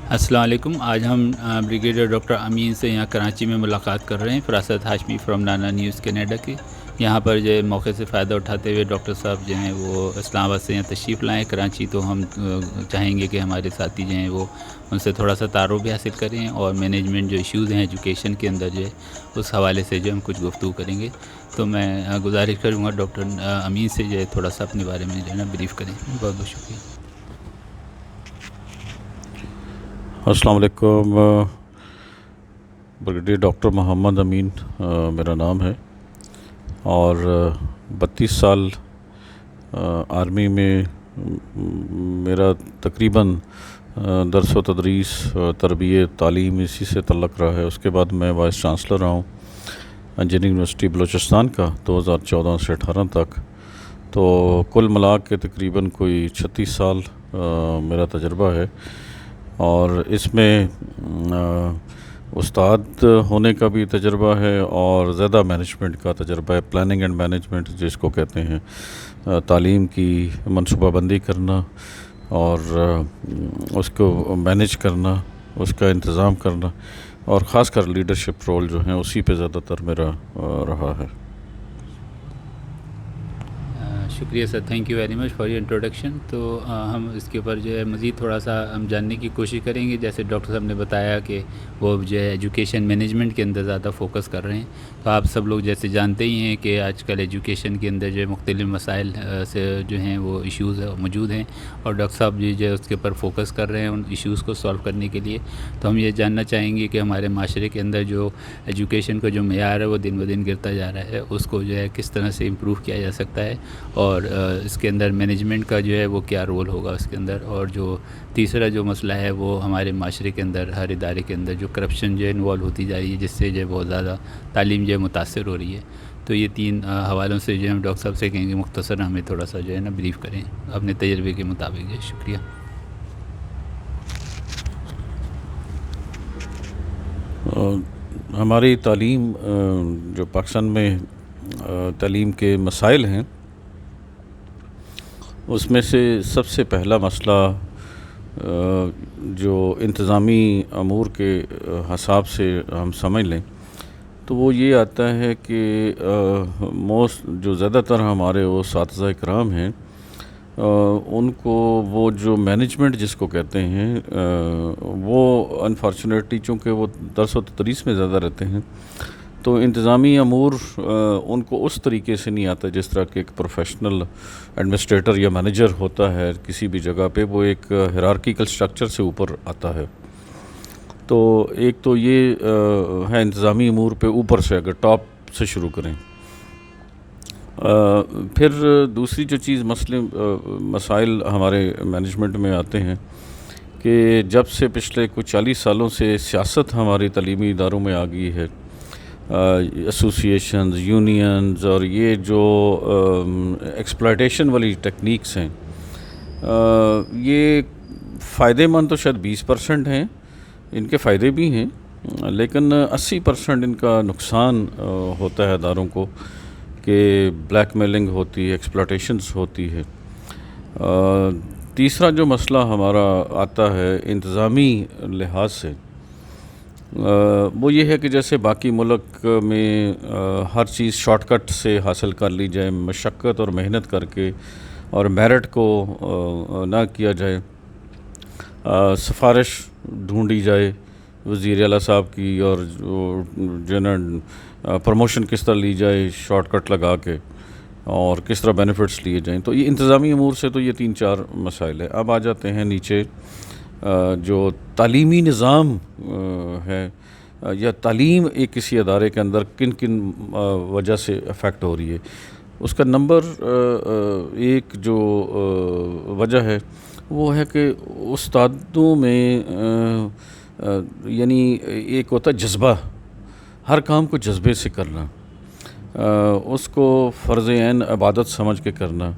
السلام علیکم. آج ہم بریگیڈیئر ڈاکٹر امین سے یہاں کراچی میں ملاقات کر رہے ہیں. فراست ہاشمی فرام نانا نیوز کینیڈا کی. یہاں پر جو ہے موقع سے فائدہ اٹھاتے ہوئے ڈاکٹر صاحب جو ہیں وہ اسلام آباد سے یہاں تشریف لائیں کراچی. تو ہم چاہیں گے کہ ہمارے ساتھی جو ہیں وہ ان سے تھوڑا سا تعارف بھی حاصل کریں اور مینجمنٹ جو ایشوز ہیں ایجوکیشن کے اندر جو ہے اس حوالے سے جو ہم کچھ گفتگو کریں گے. تو میں گزارش کروں گا ڈاکٹر امین سے جو ہے تھوڑا سا اپنے بارے میں جو ہے نا بریف کریں. بہت بہت شکریہ. السلام علیکم. بریگیڈیئر ڈاکٹر محمد امین میرا نام ہے اور 32 سال آرمی میں میرا تقریباً درس و تدریس تربیت تعلیم اسی سے تعلق رہا ہے. اس کے بعد میں وائس چانسلر رہا ہوں انجینئرنگ یونیورسٹی بلوچستان کا 2014 سے 2018 تک. تو کل ملا کے تقریباً کوئی 36 سال میرا تجربہ ہے اور اس میں استاد ہونے کا بھی تجربہ ہے اور زیادہ مینجمنٹ کا تجربہ ہے. پلاننگ اینڈ مینجمنٹ جس کو کہتے ہیں, تعلیم کی منصوبہ بندی کرنا اور اس کو مینیج کرنا, اس کا انتظام کرنا اور خاص کر لیڈرشپ رول جو ہیں اسی پہ زیادہ تر میرا رہا ہے. شکریہ sir, thank you very much for your introduction. تو ہم اس کے اوپر جو ہے مزید تھوڑا سا ہم جاننے کی کوشش کریں گے. جیسے ڈاکٹر صاحب نے بتایا کہ وہ جو ہے ایجوکیشن مینجمنٹ کے اندر زیادہ فوکس کر رہے ہیں. تو آپ سب لوگ جیسے جانتے ہی ہیں کہ آج کل ایجوکیشن کے اندر جو ہے مختلف مسائل سے جو ہیں وہ ایشوز موجود ہیں اور ڈاکٹر صاحب جو ہے اس کے اوپر فوکس کر رہے ہیں ان ایشوز کو سالو کرنے کے لیے. تو ہم یہ جاننا چاہیں گے کہ ہمارے معاشرے کے اندر جو ایجوکیشن کا جو معیار ہے وہ دن بدن گرتا جا رہا ہے, اس کو جو ہے کس طرح سے امپروو کیا جا سکتا ہے اور اس کے اندر مینجمنٹ کا جو ہے وہ کیا رول ہوگا اس کے اندر. اور جو تیسرا جو مسئلہ ہے وہ ہمارے معاشرے کے اندر ہر ادارے کے اندر جو کرپشن جو ہے انوالو ہوتی جا رہی ہے جس سے جو ہے بہت زیادہ تعلیم جو ہے متاثر ہو رہی ہے. تو یہ تین حوالوں سے جو ہے ہم ڈاکٹر صاحب سے کہیں گے مختصر ہمیں تھوڑا سا جو ہے نا بریف کریں اپنے تجربے کے مطابق. شکریہ. ہماری تعلیم جو پاکستان میں تعلیم کے مسائل ہیں اس میں سے سب سے پہلا مسئلہ جو انتظامی امور کے حساب سے ہم سمجھ لیں تو وہ یہ آتا ہے کہ جو زیادہ تر ہمارے وہ اساتذہ کرام ہیں ان کو وہ جو مینجمنٹ جس کو کہتے ہیں وہ انفارچونیٹلی چونکہ وہ درس و تدریس میں زیادہ رہتے ہیں تو انتظامی امور ان کو اس طریقے سے نہیں آتا جس طرح کہ ایک پروفیشنل ایڈمنسٹریٹر یا مینیجر ہوتا ہے کسی بھی جگہ پہ. وہ ایک ہیرارکیکل سٹرکچر سے اوپر آتا ہے. تو ایک تو یہ ہے انتظامی امور پہ اوپر سے اگر ٹاپ سے شروع کریں. پھر دوسری جو چیز مسائل ہمارے مینجمنٹ میں آتے ہیں کہ جب سے پچھلے کچھ 40 سالوں سے سیاست ہماری تعلیمی اداروں میں آ گئی ہے, ایسوسیشنز یونینز اور یہ جو ایکسپلائٹیشن والی ٹیکنیکس ہیں یہ فائدے مند تو شاید 20% ہیں, ان کے فائدے بھی ہیں لیکن 80% ان کا نقصان ہوتا ہے اداروں کو کہ بلیک میلنگ ہوتی ہے, ایکسپلائٹیشنز ہوتی ہے. تیسرا جو مسئلہ ہمارا آتا ہے انتظامی لحاظ سے وہ یہ ہے کہ جیسے باقی ملک میں ہر چیز شارٹ کٹ سے حاصل کر لی جائے, مشقت اور محنت کر کے اور میرٹ کو نہ کیا جائے, سفارش ڈھونڈی جائے وزیر اعلیٰ صاحب کی اور پروموشن کس طرح لی جائے شارٹ کٹ لگا کے اور کس طرح بینیفٹس لیے جائیں. تو یہ انتظامی امور سے تو یہ 3-4 مسائل ہیں. اب آ جاتے ہیں نیچے جو تعلیمی نظام ہے یا تعلیم ایک کسی ادارے کے اندر کن کن وجہ سے افیکٹ ہو رہی ہے. اس کا نمبر ایک جو وجہ ہے وہ ہے کہ استادوں میں یعنی ایک ہوتا ہے جذبہ, ہر کام کو جذبے سے کرنا, اس کو فرض عین عبادت سمجھ کے کرنا.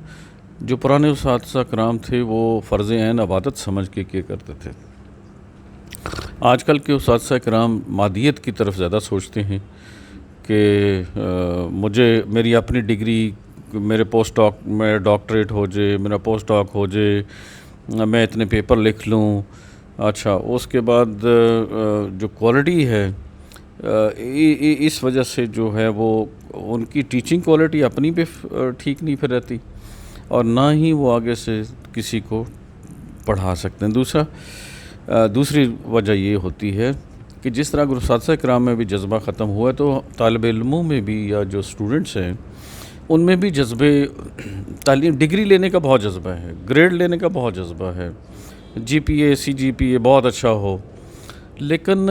جو پرانے اساتذہ کرام تھے وہ فرض عین عبادت سمجھ کے کیا کرتے تھے. آج کل کے اساتذہ کرام مادیت کی طرف زیادہ سوچتے ہیں کہ میری اپنی ڈگری, میرے ڈاکٹریٹ ہو جائے, میرا پوسٹ ڈاک ہو جائے, میں اتنے پیپر لکھ لوں, اچھا اس کے بعد جو کوالٹی ہے اس وجہ سے جو ہے وہ ان کی ٹیچنگ کوالٹی اپنی بھی ٹھیک نہیں پھر رہتی اور نہ ہی وہ آگے سے کسی کو پڑھا سکتے ہیں. دوسری وجہ یہ ہوتی ہے کہ جس طرح اساتذہ کرام میں بھی جذبہ ختم ہوا ہے تو طالب علموں میں بھی یا جو اسٹوڈنٹس ہیں ان میں بھی جذبے تعلیم ڈگری لینے کا بہت جذبہ ہے, گریڈ لینے کا بہت جذبہ ہے, جی پی اے سی جی پی اے بہت اچھا ہو, لیکن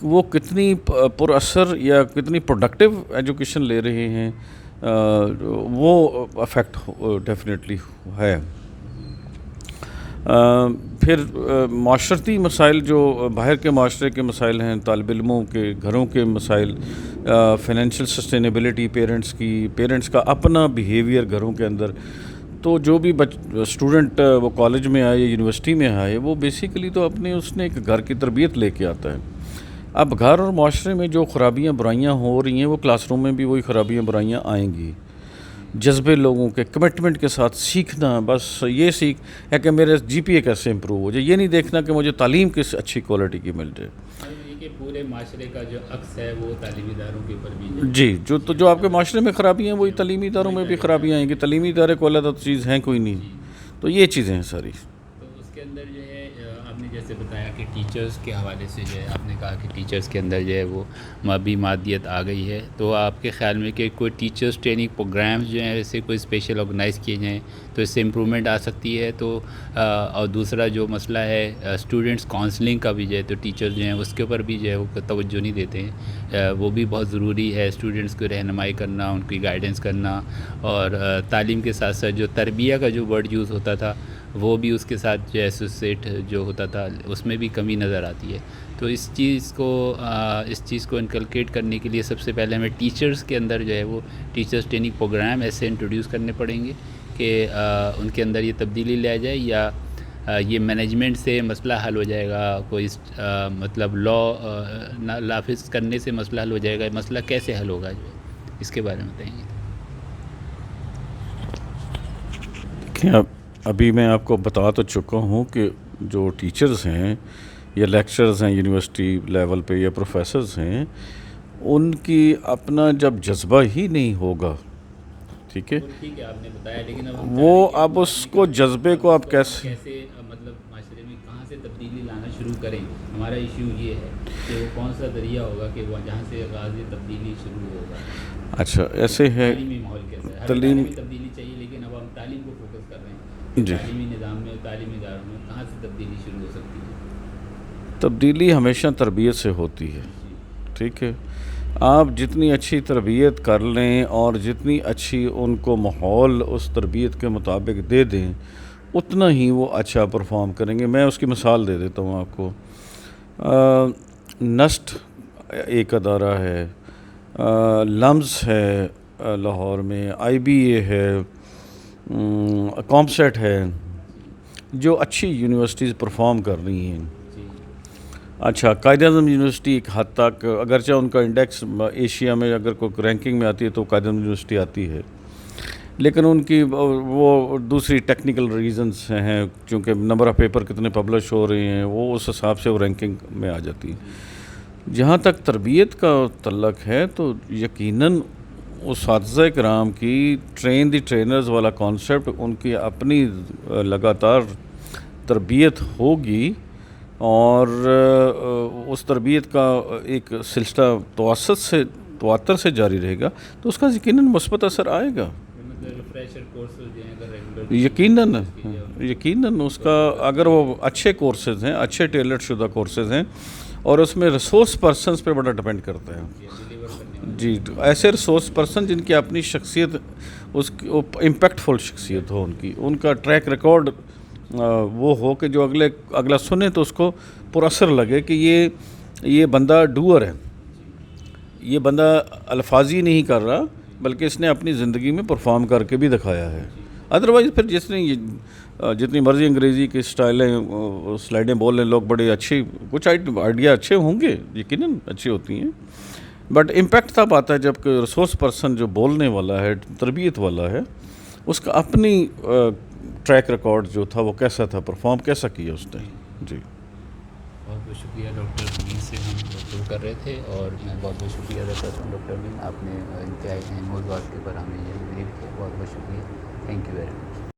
وہ کتنی پر اثر یا کتنی پروڈکٹیو ایجوکیشن لے رہے ہیں وہ افیکٹ ڈیفینیٹلی ہے. پھر معاشرتی مسائل جو باہر کے معاشرے کے مسائل ہیں, طالب علموں کے گھروں کے مسائل, فائنینشیل سسٹینیبلٹی پیرنٹس کا اپنا بیہیویئر گھروں کے اندر, تو جو بھی اسٹوڈنٹ وہ کالج میں آئے یا یونیورسٹی میں آئے وہ بیسیکلی تو اپنے اس نے ایک گھر کی تربیت لے کے آتا ہے. اب گھر اور معاشرے میں جو خرابیاں برائیاں ہو رہی ہیں وہ کلاس روم میں بھی وہی خرابیاں برائیاں آئیں گی. جذبے لوگوں کے کمٹمنٹ کے ساتھ سیکھنا, بس یہ سیکھ ہے کہ میرے جی پی اے کیسے امپروو ہو جائے, یہ نہیں دیکھنا کہ مجھے تعلیم کس اچھی کوالٹی کی مل جائے. کہ پورے معاشرے کا جو عکس ہے وہ تعلیمی اداروں کے اوپر بھی جی جو آپ کے معاشرے میں خرابیاں ہیں وہی تعلیمی اداروں میں بھی خرابیاں آئیں گی. تعلیمی ادارے کو علیحدہ چیز ہیں کوئی نہیں, تو یہ چیزیں ہیں ساری. تو اس کے اندر جو ہے آپ نے جیسے بتایا کہ ٹیچرز کے حوالے سے جو ہے آپ نے کہا کہ ٹیچرز کے اندر جو ہے وہ مابی مادیت آ گئی ہے, تو آپ کے خیال میں کہ کوئی ٹیچرز ٹریننگ پروگرامز جو ہیں ایسے کوئی اسپیشل آرگنائز کیے جائیں تو اس سے امپرومنٹ آ سکتی ہے. تو اور دوسرا جو مسئلہ ہے اسٹوڈنٹس کاؤنسلنگ کا بھی جو ہے, تو ٹیچرز جو ہیں اس کے اوپر بھی جو ہے وہ توجہ نہیں دیتے ہیں, وہ بھی بہت ضروری ہے اسٹوڈنٹس کو رہنمائی کرنا, ان کی گائیڈنس کرنا, اور تعلیم کے ساتھ ساتھ جو تربیہ کا جو ورڈ یوز ہوتا تھا وہ بھی اس کے ساتھ جو ایسوسیٹ جو ہوتا تھا اس میں بھی کمی نظر آتی ہے. تو اس چیز کو انکلکیٹ کرنے کے لیے سب سے پہلے ہمیں ٹیچرز کے اندر جو ہے وہ ٹیچرز ٹریننگ پروگرام ایسے انٹروڈیوس کرنے پڑیں گے کہ ان کے اندر یہ تبدیلی لے جائے, یا یہ مینجمنٹ سے مسئلہ حل ہو جائے گا, کوئی مطلب لا نافذ کرنے سے مسئلہ حل ہو جائے گا, مسئلہ کیسے حل ہوگا جو ہے اس کے بارے میں بتائیں گے. دیکھیں ابھی میں آپ کو بتا تو چکا ہوں کہ جو ٹیچرز ہیں یا لیکچرز ہیں یونیورسٹی لیول پہ یا پروفیسرز ہیں, ان کی اپنا جب جذبہ ہی نہیں ہوگا, ٹھیک ہے, آپ نے بتایا, لیکن وہ اب اس کو جذبے کو آپ کیسے مطلب معاشرے میں کہاں سے تبدیلی لانا شروع کریں. ہمارا ایشو یہ ہے کہ وہ کون سا ذریعہ ہوگا کہ وہ جہاں سے آغاز تبدیلی شروع ہوگا. اچھا ایسے ہے تعلیمی ماحول کیسے ہے, تعلیمی تبدیلی چاہیے, لیکن اب ہم تعلیم کو فوکس کر رہے ہیں. جی تعلیمی نظام میں تعلیمی اداروں میں کہاں سے تبدیلی شروع ہو سکتی ہے. تبدیلی ہمیشہ تربیت سے ہوتی ہے, ٹھیک ہے. آپ جتنی اچھی تربیت کر لیں اور جتنی اچھی ان کو ماحول اس تربیت کے مطابق دے دیں اتنا ہی وہ اچھا پرفارم کریں گے. میں اس کی مثال دے دیتا ہوں آپ کو. نسٹ ایک ادارہ ہے, لمز ہے لاہور میں, آئی بی اے ہے, کامسیٹ ہے, جو اچھی یونیورسٹیز پرفارم کر رہی ہیں. اچھا قائد اعظم یونیورسٹی ایک حد تک, اگرچہ ان کا انڈیکس ایشیا میں اگر کوئی رینکنگ میں آتی ہے تو قائد اعظم یونیورسٹی آتی ہے, لیکن ان کی وہ دوسری ٹیکنیکل ریزنز ہیں, چونکہ نمبر آف پیپر کتنے پبلش ہو رہے ہیں وہ اس حساب سے وہ رینکنگ میں آ جاتی ہے. جہاں تک تربیت کا تعلق ہے تو یقیناً اساتذہ کرام کی ٹرین دی ٹرینرز والا کانسیپٹ, ان کی اپنی لگاتار تربیت ہوگی اور اس تربیت کا ایک سلسلہ تواتر سے جاری رہے گا تو اس کا یقیناً مثبت اثر آئے گا. یقیناً اس کا اگر وہ اچھے کورسز ہیں, اچھے ٹیلرڈ شدہ کورسز ہیں, اور اس میں ریسورس پرسنز پہ بڑا ڈپینڈ کرتا ہے. جی ایسے ریسورس پرسن جن کی اپنی شخصیت اس کی امپیکٹ فل شخصیت ہو, ان کا ٹریک ریکارڈ وہ ہو کہ جو اگلا سنے تو اس کو پر اثر لگے کہ یہ بندہ ڈوئر ہے, یہ بندہ الفاظی نہیں کر رہا بلکہ اس نے اپنی زندگی میں پرفارم کر کے بھی دکھایا ہے. ادروائز پھر جس نے جتنی مرضی انگریزی کی سلائڈیں بول لیں لوگ, بڑے اچھے کچھ آئیڈیا اچھے ہوں گے, یقیناً اچھی ہوتی ہیں, بٹ امپیکٹ تب آتا ہے جب کہ ریسورس پرسن جو بولنے والا ہے, تربیت والا ہے, اس کا اپنی ٹریک ریکارڈ جو تھا وہ کیسا تھا, پرفارم کیسا کیا اس نے. جی بہت بہت شکریہ ڈاکٹر امین سے ہم گفتگو کر رہے تھے، اور میں بہت بہت شکریہ ادا کرتا ہوں ڈاکٹر امین، آپ نے انتہائی اہم موضوعات کے اوپر ہمیں یہ بریف کیا، بہت بہت شکریہ، تھینک یو ویری مچ.